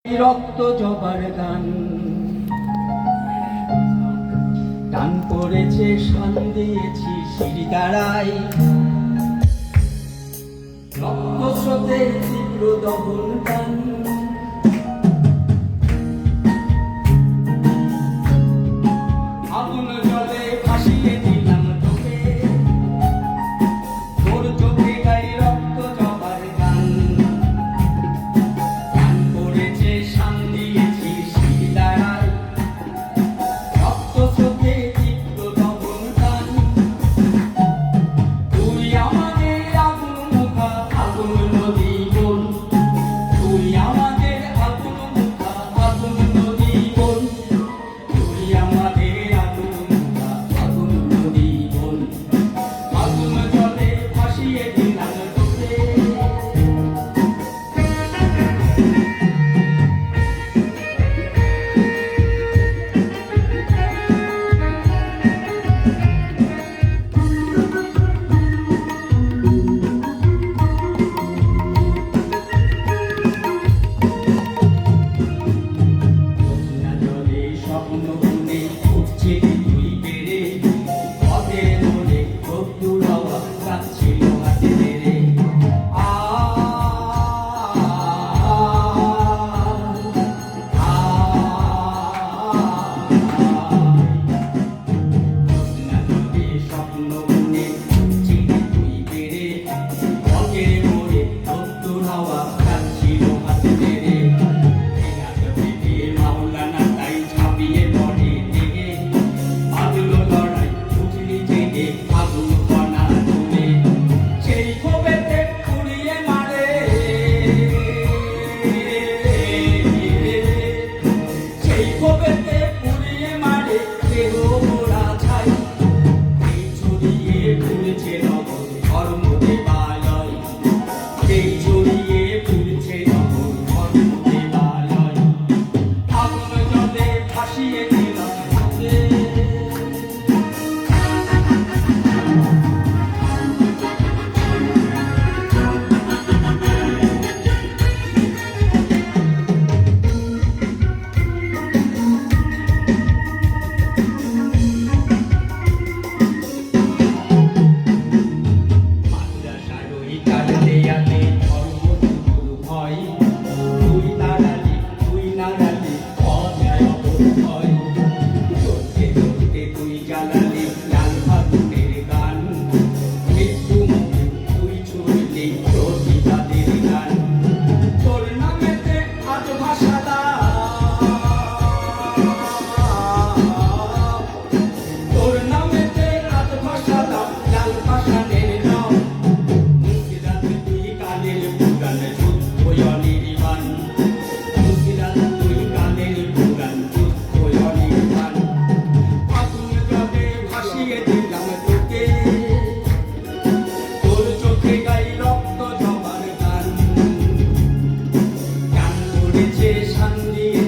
রক্ত জবার গান টান পড়েছে শান দিয়েছি সিঁড়ি দাঁড়াই রক্ত স্রোতের তীব্র দহন টান আগুন জলে ভাসিয়ে দিলাম তোকে তোর চোখে গাই রক্ত জবার গান টান পড়েছে শান দিয়েছি সিঁড়ি দাঁড়াই রক্ত স্রোতে তীব্র দহন টান তুই আমাদের আগুন মুখা আগুন নদী বোন তুই আমাদের আগুন মুখা আগুন নদী বোন তুই আমাদের আগুন মুখা আগুন নদী বোন আগুন জলে ভাসিয়ে দিলাম তোকে জলে স্বপ্ন বুনে উঠছিলি তুই বেড়ে পথের মোড়ে রোদ্দুর হাওয়া কাঁদছিল হাতে নেড়ে জলে স্বপ্ন বুনে উঠছিলি তুই বেড়ে পথের মোড়ে রোদ্দুর হাওয়া কাঁদছিল হাতে নেড়ে মাওলানা তাই ঝাঁপিয়ে পড়ে দিকে বাঁধলো লড়াই উঠলি জেগে আগুন কণা তুলে সেই ক্ষোভেতে পুড়িয়ে মারে সেই ক্ষোভেতে পুড়িয়ে মারে দেহ মোড়া ছাই এই ছড়িয়ে ফুলছে নগর ধর্ম দেবালয় এই ছড়িয়ে ফুলছে নগর ধর্ম দেবালয় আগুন জলে ভাসিয়ে দিলাম তোকে মাদ্রাসার ওই কাল দেয়ালে ধর্মগুরু ভয় তুই তাড়ালি তুই নাড়ালি অন্যায় অপভয় চলতে চলতে তুই জ্বালালি লাল ফাগুনের গান মৃত্যু মুখে তুই ছুড়লি প্রতিবাদের গান তোর নামেতে আজ ভাষা তোর নামেতে আজ ভাষা লাল পাষাণের নাম মুর্শিদাবাদ তুই কালের পুরাণ যুদ্ধ অনির্বাণ মুর্শিদাবাদ তুই কালের পুরাণ যুদ্ধ অনির্বাণ আগুন জলে ভাসিয়ে দিলাম তোকে তোর চোখে গাই রক্ত জবার গান টান পড়েছে শান দিয়ে